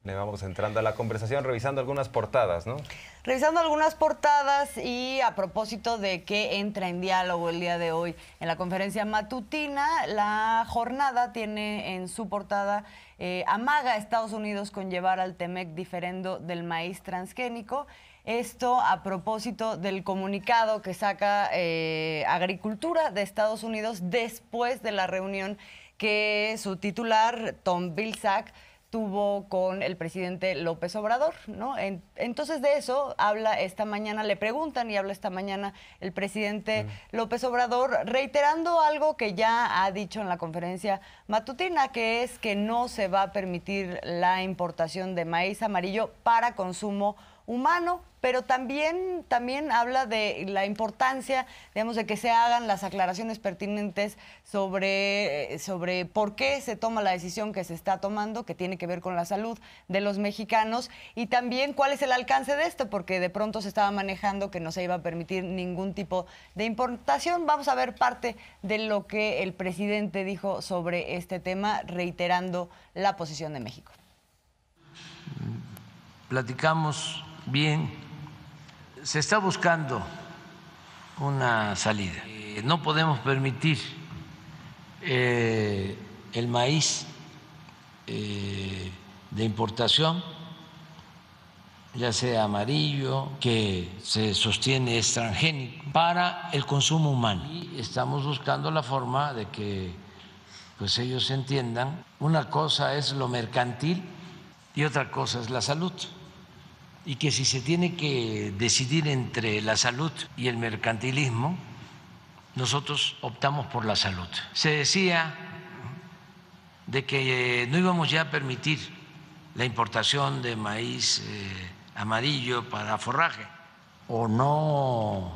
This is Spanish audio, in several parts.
Le vamos entrando a la conversación, revisando algunas portadas, ¿no? Revisando algunas portadas y a propósito de que entra en diálogo el día de hoy en la conferencia matutina, la jornada tiene en su portada amaga a Estados Unidos con llevar al TEMEC diferendo del maíz transgénico. Esto a propósito del comunicado que saca Agricultura de Estados Unidos después de la reunión que su titular, Tom Vilsack, tuvo con el presidente López Obrador, ¿no? Entonces de eso habla esta mañana, le preguntan y habla esta mañana el presidente López Obrador, reiterando algo que ya ha dicho en la conferencia matutina, que es que no se va a permitir la importación de maíz amarillo para consumo humano, pero también habla de la importancia, digamos, de que se hagan las aclaraciones pertinentes sobre por qué se toma la decisión que se está tomando, que tiene que ver con la salud de los mexicanos, y también cuál es el alcance de esto, porque de pronto se estaba manejando que no se iba a permitir ningún tipo de importación. Vamos a ver parte de lo que el presidente dijo sobre este tema, reiterando la posición de México. Platicamos bien, se está buscando una salida. No podemos permitir el maíz de importación, ya sea amarillo, que se sostiene es transgénico, para el consumo humano. Y estamos buscando la forma de que pues ellos entiendan, una cosa es lo mercantil y otra cosa es la salud. Y que si se tiene que decidir entre la salud y el mercantilismo, nosotros optamos por la salud. Se decía de que no íbamos ya a permitir la importación de maíz amarillo para forraje o no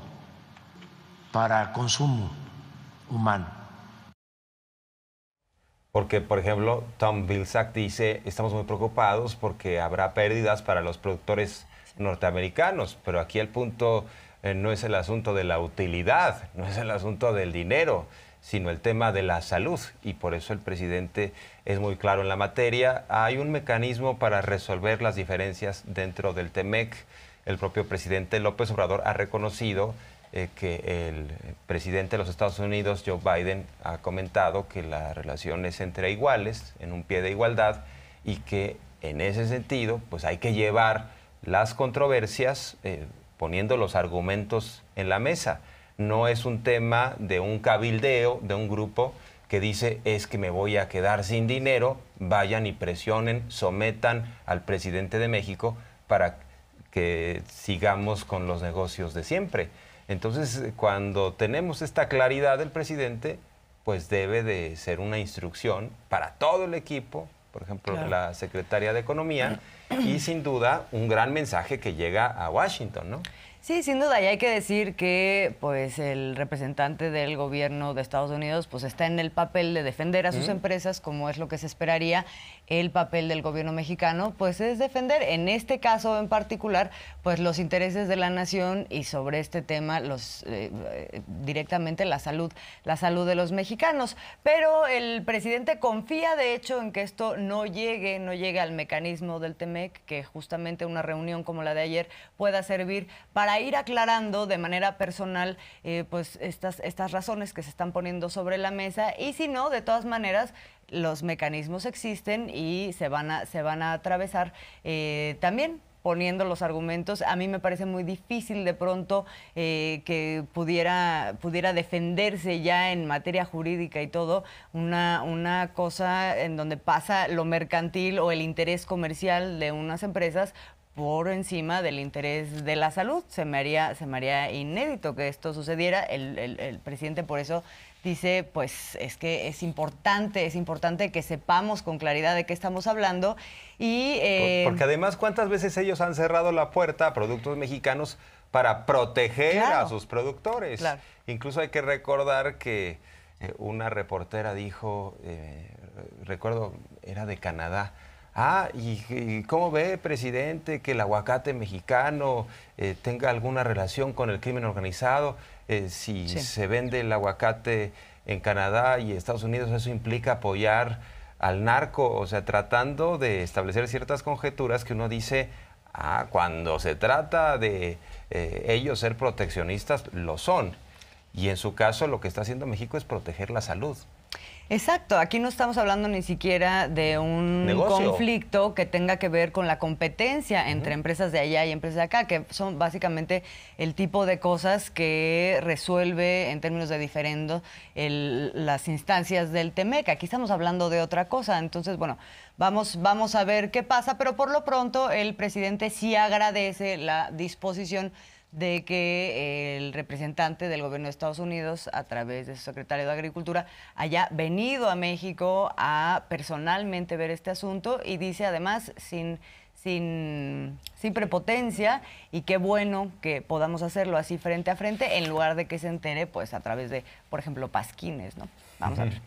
para consumo humano. Porque, por ejemplo, Tom Vilsack dice, estamos muy preocupados porque habrá pérdidas para los productores norteamericanos, pero aquí el punto no es el asunto de la utilidad, no es el asunto del dinero, sino el tema de la salud, y por eso el presidente es muy claro en la materia. Hay un mecanismo para resolver las diferencias dentro del TEMEC. El propio presidente López Obrador ha reconocido que el presidente de los Estados Unidos, Joe Biden, ha comentado que la relación es entre iguales, en un pie de igualdad, y que en ese sentido pues hay que llevar las controversias poniendo los argumentos en la mesa. No es un tema de un cabildeo, de un grupo que dice es que me voy a quedar sin dinero, vayan y presionen, sometan al presidente de México para que sigamos con los negocios de siempre. Entonces, cuando tenemos esta claridad del presidente, pues debe de ser una instrucción para todo el equipo, por ejemplo, claro, la secretaria de Economía, y sin duda un gran mensaje que llega a Washington, ¿no? Sí, sin duda, y hay que decir que pues el representante del gobierno de Estados Unidos pues está en el papel de defender a sus empresas, como es lo que se esperaría. El papel del gobierno mexicano pues es defender, en este caso en particular, pues los intereses de la nación, y sobre este tema directamente la salud de los mexicanos. Pero el presidente confía, de hecho, en que esto no llegue al mecanismo del TEMEC, que justamente una reunión como la de ayer pueda servir para ir aclarando de manera personal pues estas razones que se están poniendo sobre la mesa, y si no, de todas maneras, los mecanismos existen y se van a atravesar también poniendo los argumentos. A mí me parece muy difícil de pronto que pudiera defenderse ya en materia jurídica y todo una cosa en donde pasa lo mercantil o el interés comercial de unas empresas por encima del interés de la salud. Se me haría inédito que esto sucediera. El presidente por eso dice, pues es que es importante que sepamos con claridad de qué estamos hablando. Y porque además, ¿cuántas veces ellos han cerrado la puerta a productos mexicanos para proteger a sus productores? Claro. Incluso hay que recordar que una reportera dijo, recuerdo, era de Canadá, ¿y cómo ve, presidente, que el aguacate mexicano tenga alguna relación con el crimen organizado? Si se vende el aguacate en Canadá y Estados Unidos, ¿eso implica apoyar al narco, o sea, tratando de establecer ciertas conjeturas que uno dice, cuando se trata de ellos ser proteccionistas, lo son. Y en su caso, lo que está haciendo México es proteger la salud. Exacto, aquí no estamos hablando ni siquiera de un conflicto que tenga que ver con la competencia entre empresas de allá y empresas de acá, que son básicamente el tipo de cosas que resuelve en términos de diferendo las instancias del TEMEC. Aquí estamos hablando de otra cosa, entonces, bueno, vamos a ver qué pasa, pero por lo pronto el presidente sí agradece la disposición de que el representante del gobierno de Estados Unidos, a través de su secretario de Agricultura, haya venido a México a personalmente ver este asunto, y dice además sin prepotencia, y qué bueno que podamos hacerlo así frente a frente, en lugar de que se entere pues a través de, por ejemplo, pasquines, ¿no? Vamos a ver.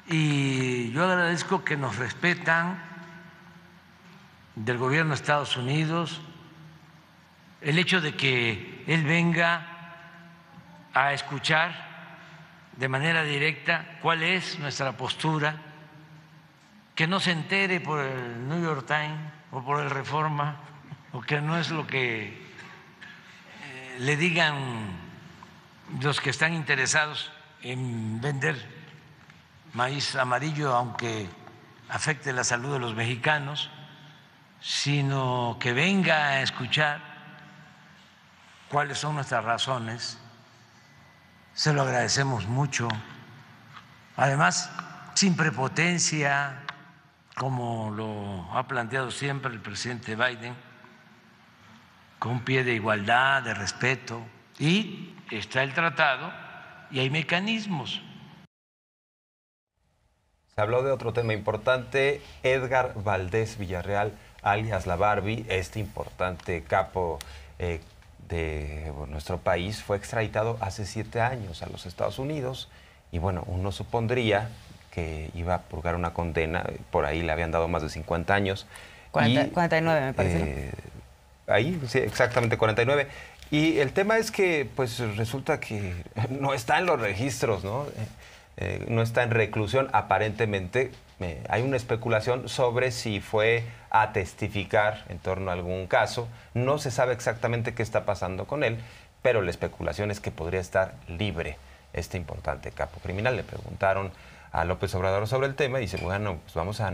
Y yo agradezco que nos respetan del gobierno de Estados Unidos, el hecho de que él venga a escuchar de manera directa cuál es nuestra postura, que no se entere por el New York Times o por el Reforma, o que no es lo que le digan los que están interesados en vender maíz amarillo, aunque afecte la salud de los mexicanos, sino que venga a escuchar cuáles son nuestras razones. Se lo agradecemos mucho. Además, sin prepotencia, como lo ha planteado siempre el presidente Biden, con un pie de igualdad, de respeto, y está el tratado y hay mecanismos. Se habló de otro tema importante. Edgar Valdés Villarreal, alias La Barbie, este importante capo de nuestro país, fue extraditado hace 7 años a los Estados Unidos, y bueno, uno supondría que iba a purgar una condena, por ahí le habían dado más de 50 años. 49 me parece. Ahí, sí, exactamente 49. Y el tema es que pues resulta que no está en los registros, ¿no? No está en reclusión, aparentemente. Hay una especulación sobre si fue a testificar en torno a algún caso. No se sabe exactamente qué está pasando con él, pero la especulación es que podría estar libre este importante capo criminal. Le preguntaron a López Obrador sobre el tema y dice, bueno, pues vamos a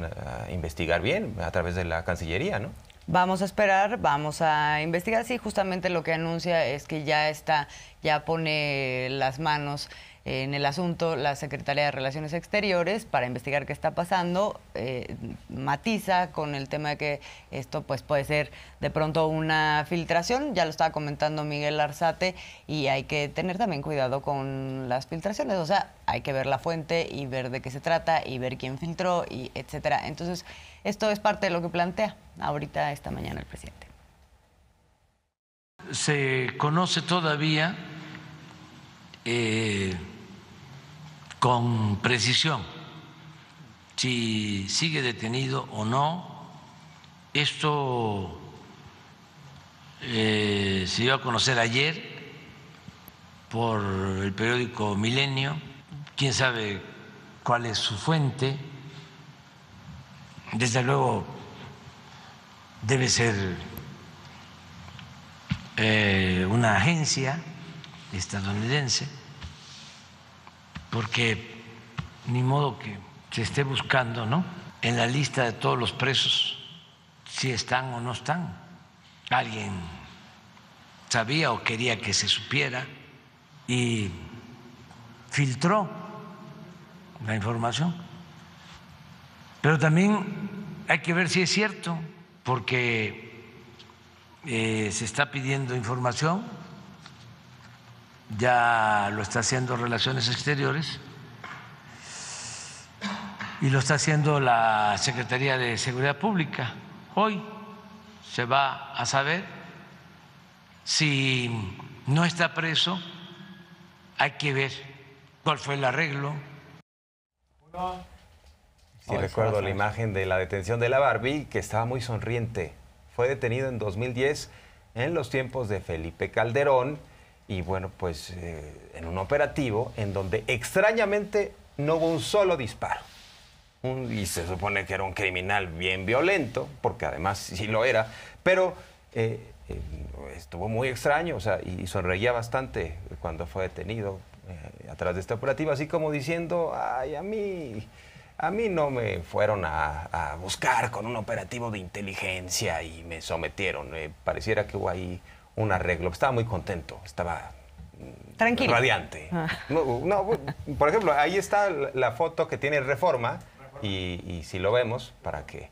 investigar bien a través de la Cancillería, ¿no? Vamos a esperar, vamos a investigar. Sí, justamente lo que anuncia es que ya pone las manos en el asunto la Secretaría de Relaciones Exteriores para investigar qué está pasando. Matiza con el tema de que esto pues puede ser de pronto una filtración, ya lo estaba comentando Miguel Arzate, y hay que tener también cuidado con las filtraciones, o sea, hay que ver la fuente y ver de qué se trata y ver quién filtró, y etcétera. Entonces, esto es parte de lo que plantea ahorita esta mañana el presidente. Se conoce todavía con precisión si sigue detenido o no. Esto se dio a conocer ayer por el periódico Milenio. Quién sabe cuál es su fuente. Desde luego debe ser una agencia estadounidense, porque ni modo que se esté buscando, ¿no?, en la lista de todos los presos si están o no están. Alguien sabía o quería que se supiera y filtró la información. Pero también hay que ver si es cierto, porque se está pidiendo información, ya lo está haciendo Relaciones Exteriores y lo está haciendo la Secretaría de Seguridad Pública. Hoy se va a saber si no está preso. Hay que ver cuál fue el arreglo. Sí, recuerdo la imagen de la detención de la Barbie, que estaba muy sonriente. Fue detenido en 2010, en los tiempos de Felipe Calderón, y bueno, pues en un operativo en donde extrañamente no hubo un solo disparo. Y se supone que era un criminal bien violento, porque además sí lo era, pero estuvo muy extraño, o sea, y sonreía bastante cuando fue detenido atrás de este operativo, así como diciendo, ay, a mí no me fueron a buscar con un operativo de inteligencia y me sometieron. Pareciera que hubo ahí un arreglo. Estaba muy contento, estaba tranquilo, radiante. No, por ejemplo, ahí está la foto que tiene Reforma, y si lo vemos, para que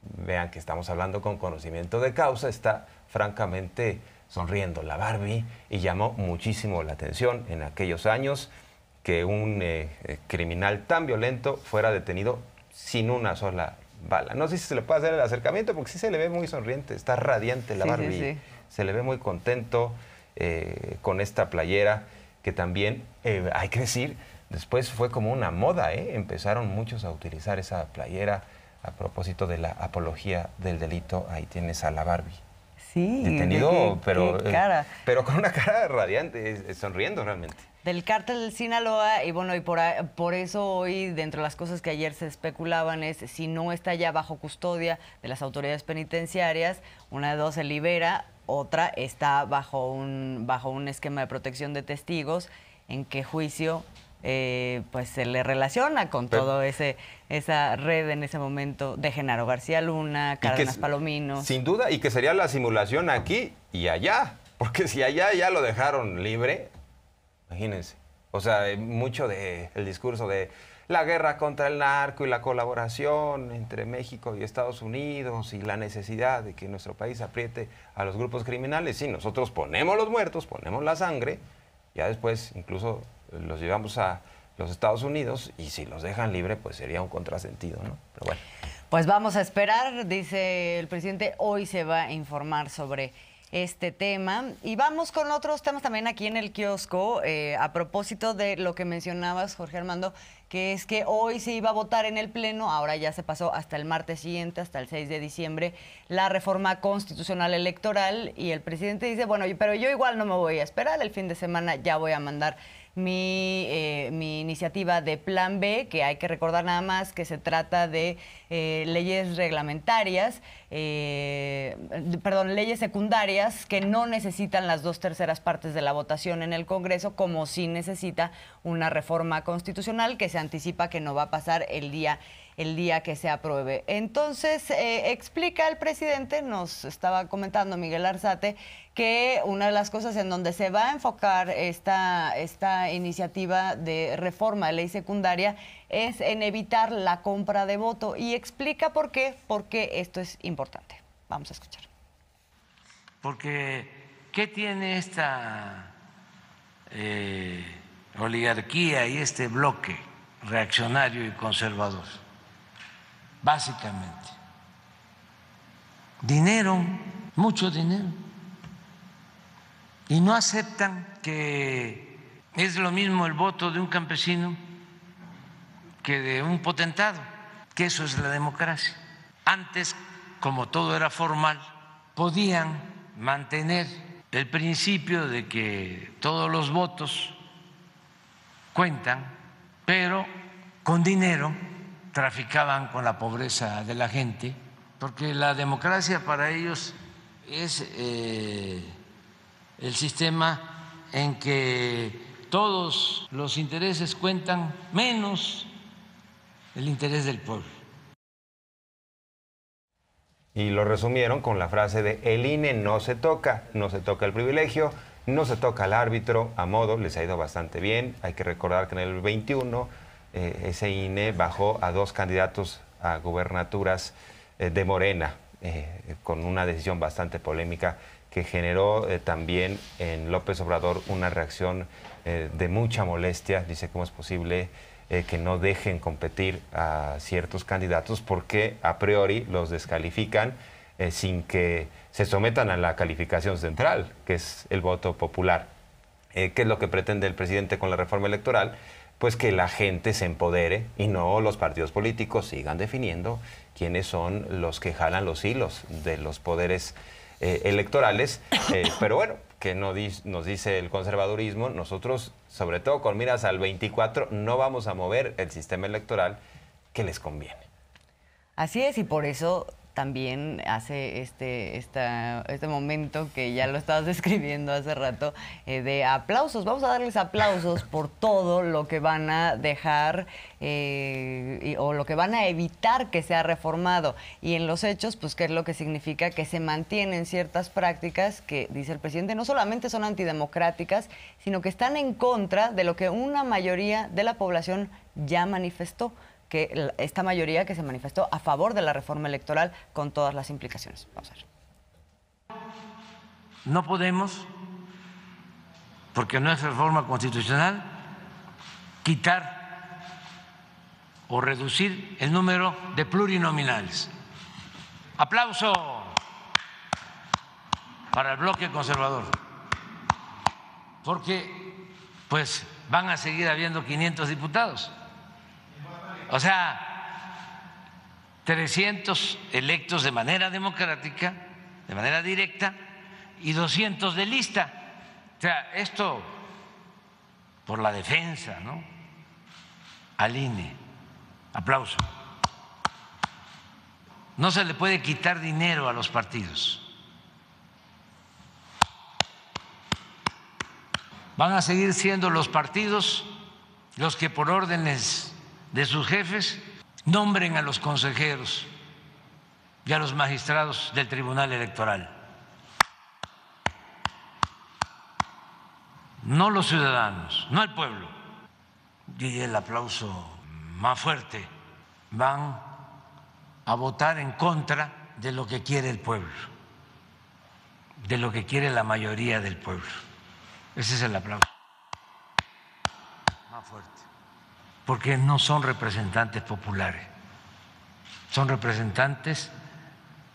vean que estamos hablando con conocimiento de causa, está francamente sonriendo la Barbie, y llamó muchísimo la atención en aquellos años que un criminal tan violento fuera detenido sin una sola bala. No sé si se le puede hacer el acercamiento, porque sí se le ve muy sonriente, está radiante la Barbie, sí. Se le ve muy contento con esta playera, que también, hay que decir, después fue como una moda, empezaron muchos a utilizar esa playera a propósito de la apología del delito. Ahí tienes a la Barbie. Sí, detenido, pero con una cara radiante, sonriendo realmente. Del cártel del Sinaloa, y bueno, y por eso hoy, dentro de las cosas que ayer se especulaban, es si no está ya bajo custodia de las autoridades penitenciarias, una de dos se libera, otra está bajo un esquema de protección de testigos, en qué juicio pues se le relaciona con todo esa red en ese momento de Genaro García Luna, Cárdenas Palomino. Sin duda, y que sería la simulación aquí y allá, porque si allá ya lo dejaron libre, imagínense. O sea, mucho del discurso de la guerra contra el narco y la colaboración entre México y Estados Unidos y la necesidad de que nuestro país apriete a los grupos criminales. Sí, nosotros ponemos los muertos, ponemos la sangre, ya después incluso los llevamos a los Estados Unidos, y si los dejan libre, pues sería un contrasentido, ¿no? Pero bueno. Pues vamos a esperar, dice el presidente, hoy se va a informar sobre este tema. Y vamos con otros temas también aquí en el kiosco, a propósito de lo que mencionabas, Jorge Armando, que es que hoy se iba a votar en el Pleno, ahora ya se pasó hasta el martes siguiente, hasta el 6 de diciembre, la reforma constitucional electoral, y el presidente dice, bueno, pero yo igual no me voy a esperar, el fin de semana ya voy a mandar mi iniciativa de Plan B, que hay que recordar nada más que se trata de leyes reglamentarias, leyes secundarias que no necesitan las 2/3 partes de la votación en el Congreso, como sí necesita una reforma constitucional que se anticipa que no va a pasar el día que se apruebe. Entonces, explica el presidente, nos estaba comentando Miguel Arzate, que una de las cosas en donde se va a enfocar esta iniciativa de reforma de ley secundaria es en evitar la compra de voto, y explica por qué esto es importante. Vamos a escuchar. Porque, ¿qué tiene esta oligarquía y este bloque reaccionario y conservador? Básicamente, dinero, mucho dinero. Y no aceptan que es lo mismo el voto de un campesino que de un potentado, que eso es la democracia. Antes, como todo era formal, podían mantener el principio de que todos los votos cuentan, pero con dinero traficaban con la pobreza de la gente, porque la democracia para ellos es el sistema en que todos los intereses cuentan menos el interés del pueblo. Y lo resumieron con la frase de el INE no se toca el privilegio, no se toca al árbitro, a modo, les ha ido bastante bien. Hay que recordar que en el 21 ese INE bajó a 2 candidatos a gubernaturas de Morena, con una decisión bastante polémica que generó también en López Obrador una reacción de mucha molestia. Dice cómo es posible que no dejen competir a ciertos candidatos porque a priori los descalifican sin que se sometan a la calificación central, que es el voto popular. ¿Qué es lo que pretende el presidente con la reforma electoral? Pues que la gente se empodere y no los partidos políticos sigan definiendo quiénes son los que jalan los hilos de los poderes electorales. Pero bueno, que nos dice el conservadurismo, nosotros, sobre todo con miras al 24, no vamos a mover el sistema electoral que les conviene. Así es, y por eso también hace este momento que ya lo estabas describiendo hace rato, de aplausos. Vamos a darles aplausos por todo lo que van a dejar o lo que van a evitar que sea reformado. Y en los hechos, pues, ¿qué es lo que significa? Que se mantienen ciertas prácticas que, dice el presidente, no solamente son antidemocráticas, sino que están en contra de lo que una mayoría de la población ya manifestó, que esta mayoría que se manifestó a favor de la reforma electoral con todas las implicaciones. Vamos a ver. No podemos, porque no es reforma constitucional, quitar o reducir el número de plurinominales. Aplauso para el bloque conservador, porque pues van a seguir habiendo 500 diputados. O sea, 300 electos de manera democrática, de manera directa, y 200 de lista. O sea, esto por la defensa, ¿no? Al INE. Aplauso. No se le puede quitar dinero a los partidos. Van a seguir siendo los partidos los que por órdenes de sus jefes nombren a los consejeros y a los magistrados del Tribunal Electoral. No los ciudadanos, no el pueblo. Y el aplauso más fuerte: van a votar en contra de lo que quiere el pueblo, de lo que quiere la mayoría del pueblo. Ese es el aplauso más fuerte. Porque no son representantes populares, son representantes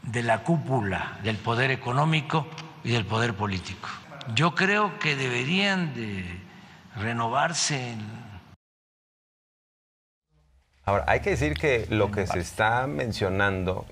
de la cúpula del poder económico y del poder político. Yo creo que deberían de renovarse. Ahora, hay que decir que lo que se está mencionando,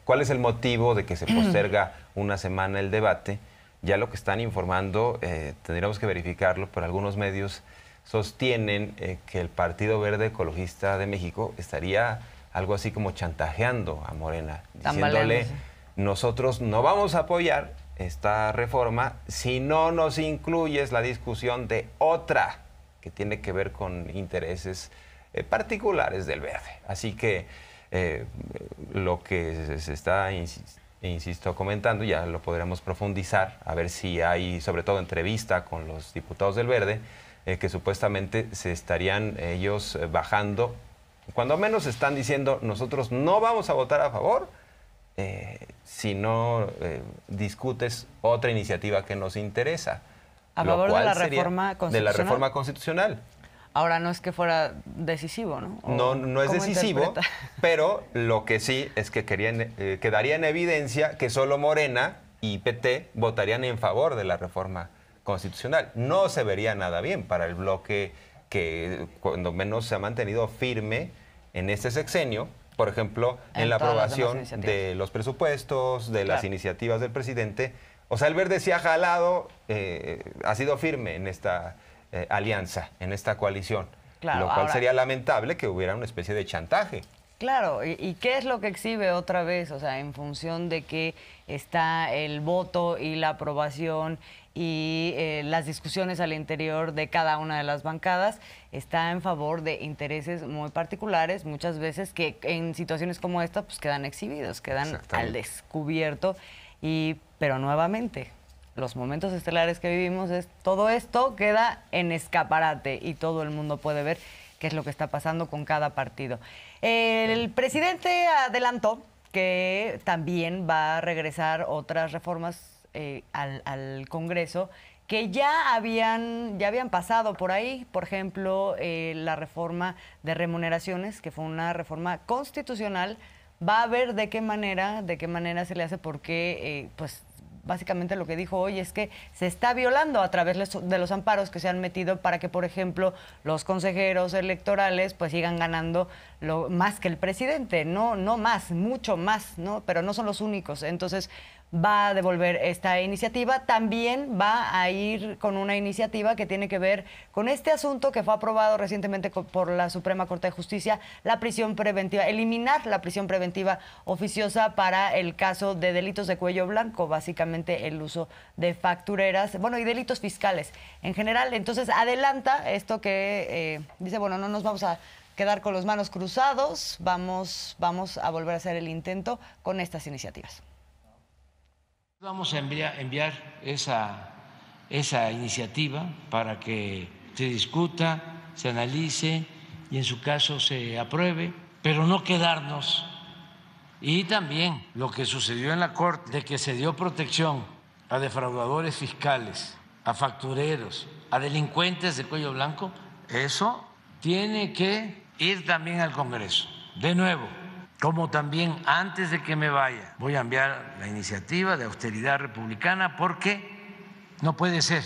¿cuál es el motivo de que se posterga una semana el debate? Ya lo que están informando, tendríamos que verificarlo, pero algunos medios sostienen que el Partido Verde Ecologista de México estaría algo así como chantajeando a Morena, diciéndole: nosotros no vamos a apoyar esta reforma si no nos incluyes la discusión de otra que tiene que ver con intereses particulares del Verde. Así que lo que se está, insisto, comentando, ya lo podremos profundizar, a ver si hay, sobre todo, entrevista con los diputados del Verde, que supuestamente se estarían ellos bajando, cuando menos están diciendo: nosotros no vamos a votar a favor si no discutes otra iniciativa que nos interesa. A favor de la reforma constitucional. De la reforma constitucional. Ahora, no es que fuera decisivo, ¿no? No es decisivo, pero lo que sí es que quedaría en evidencia que solo Morena y PT votarían en favor de la reforma constitucional. No se vería nada bien para el bloque que cuando menos se ha mantenido firme en este sexenio, por ejemplo, en la aprobación de los presupuestos, de las iniciativas del presidente. O sea, el Verde sí ha jalado, ha sido firme en esta alianza, en esta coalición, lo cual sería lamentable que hubiera una especie de chantaje. Claro, ¿y qué es lo que exhibe otra vez? O sea, en función de que está el voto y la aprobación y las discusiones al interior de cada una de las bancadas, está en favor de intereses muy particulares, muchas veces que en situaciones como esta pues quedan exhibidos, quedan al descubierto, pero nuevamente, los momentos estelares que vivimos es todo esto queda en escaparate y todo el mundo puede ver qué es lo que está pasando con cada partido. El presidente adelantó que también va a regresar otras reformas al Congreso que ya habían pasado por ahí. Por ejemplo, la reforma de remuneraciones, que fue una reforma constitucional. Va a ver de qué manera se le hace, porque pues básicamente lo que dijo hoy es que se está violando a través de los amparos que se han metido para que, por ejemplo, los consejeros electorales pues sigan ganando más que el presidente, no más, mucho más, ¿no? Pero no son los únicos. Entonces, va a devolver esta iniciativa. También va a ir con una iniciativa que tiene que ver con este asunto que fue aprobado recientemente por la Suprema Corte de Justicia, la prisión preventiva, eliminar la prisión preventiva oficiosa para el caso de delitos de cuello blanco, básicamente el uso de factureras, bueno, y delitos fiscales en general. Entonces adelanta esto que dice, bueno, no nos vamos a quedar con las manos cruzados, vamos a volver a hacer el intento con estas iniciativas. Vamos a enviar esa iniciativa para que se discuta, se analice y en su caso se apruebe, pero no quedarnos. Y también lo que sucedió en la Corte, de que se dio protección a defraudadores fiscales, a factureros, a delincuentes de cuello blanco, eso tiene que ir también al Congreso, de nuevo. Como también, antes de que me vaya, voy a enviar la iniciativa de austeridad republicana, porque no puede ser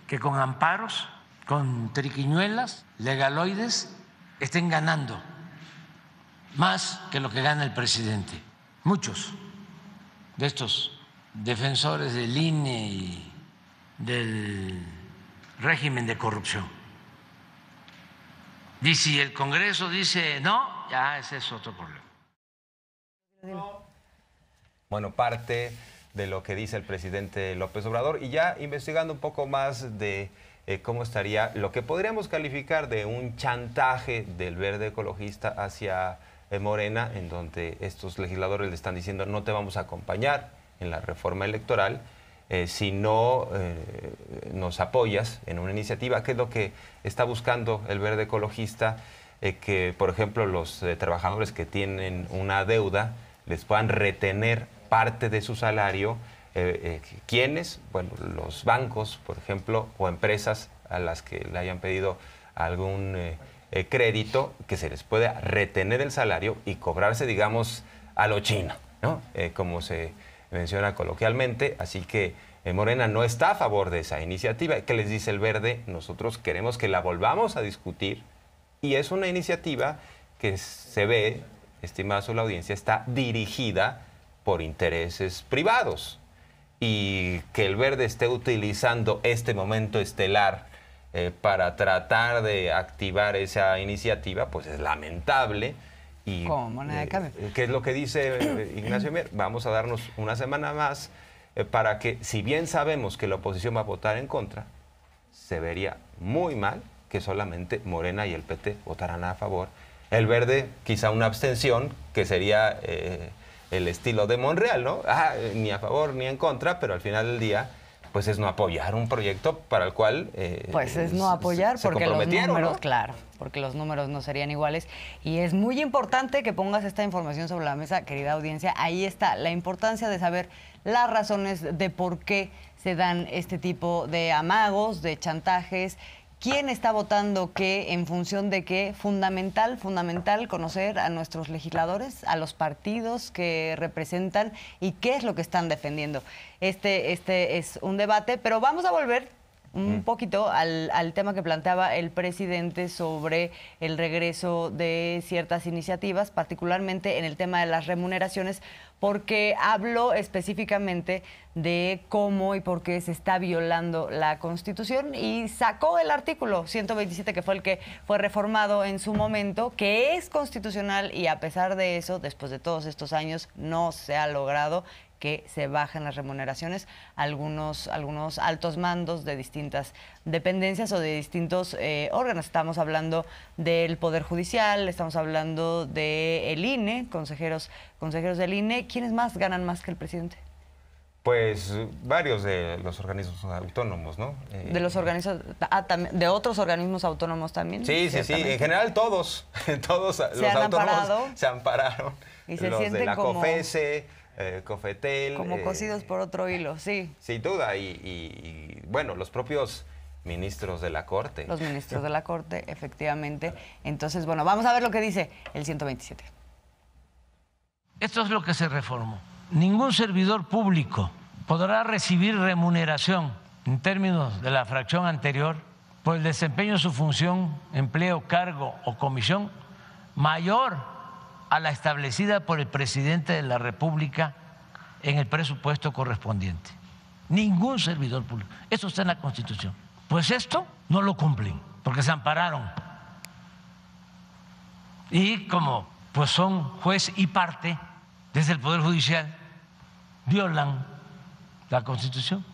que con amparos, con triquiñuelas, legaloides, estén ganando más que lo que gana el presidente. Muchos de estos defensores del INE y del régimen de corrupción. Y si el Congreso dice no, ya ese es otro problema. Bueno, parte de lo que dice el presidente López Obrador, y ya investigando un poco más de cómo estaría lo que podríamos calificar de un chantaje del Verde Ecologista hacia Morena, en donde estos legisladores le están diciendo no te vamos a acompañar en la reforma electoral si no nos apoyas en una iniciativa. ¿Qué es lo que está buscando el Verde Ecologista? Que, por ejemplo, los trabajadores que tienen una deuda les puedan retener parte de su salario. ¿Quiénes? Bueno, los bancos, por ejemplo, o empresas a las que le hayan pedido algún crédito, que se les pueda retener el salario y cobrarse, digamos, a lo chino, ¿no? Como se menciona coloquialmente. Así que Morena no está a favor de esa iniciativa. ¿Qué les dice el Verde? Nosotros queremos que la volvamos a discutir, y es una iniciativa que se ve, estimada su audiencia, está dirigida por intereses privados, y que el Verde esté utilizando este momento estelar para tratar de activar esa iniciativa, pues es lamentable. Y, como moneda de cambio. ¿Qué es lo que dice Ignacio Mier? Vamos a darnos una semana más para que, si bien sabemos que la oposición va a votar en contra, se vería muy mal que solamente Morena y el PT votaran a favor. El Verde, quizá una abstención, que sería el estilo de Monreal, ¿no? Ni a favor ni en contra, pero al final del día, pues es no apoyar un proyecto para el cual pues es no apoyar, porque los números, ¿no? Claro, porque los números no serían iguales. Y es muy importante que pongas esta información sobre la mesa, querida audiencia. Ahí está la importancia de saber las razones de por qué se dan este tipo de amagos, de chantajes. ¿Quién está votando qué, en función de qué? Fundamental conocer a nuestros legisladores, a los partidos que representan y qué es lo que están defendiendo. Este es un debate, pero vamos a volver un poquito al tema que planteaba el presidente sobre el regreso de ciertas iniciativas, particularmente en el tema de las remuneraciones, porque habló específicamente de cómo y por qué se está violando la Constitución, y sacó el artículo 127, que fue el que fue reformado en su momento, que es constitucional, y a pesar de eso, después de todos estos años, no se ha logrado que se bajen las remuneraciones a algunos altos mandos de distintas dependencias o de distintos órganos. Estamos hablando del Poder Judicial, estamos hablando del INE, consejeros del INE. ¿Quiénes más ganan más que el presidente? Pues varios de los organismos autónomos, ¿no? De los organismos, de otros organismos autónomos también. Sí, en general todos los autónomos se ampararon. Y se los sienten de la como COFESE, COFETEL. Como cosidos por otro hilo, sí. Sin duda, y bueno, los propios ministros de la Corte. Los ministros de la Corte, efectivamente. Entonces, bueno, vamos a ver lo que dice el 127. Esto es lo que se reformó. Ningún servidor público podrá recibir remuneración en términos de la fracción anterior por el desempeño de su función, empleo, cargo o comisión mayor a la establecida por el presidente de la República en el presupuesto correspondiente. Ningún servidor público. Eso está en la Constitución. Pues esto no lo cumplen porque se ampararon. Y como pues son juez y parte desde el Poder Judicial, violan la Constitución.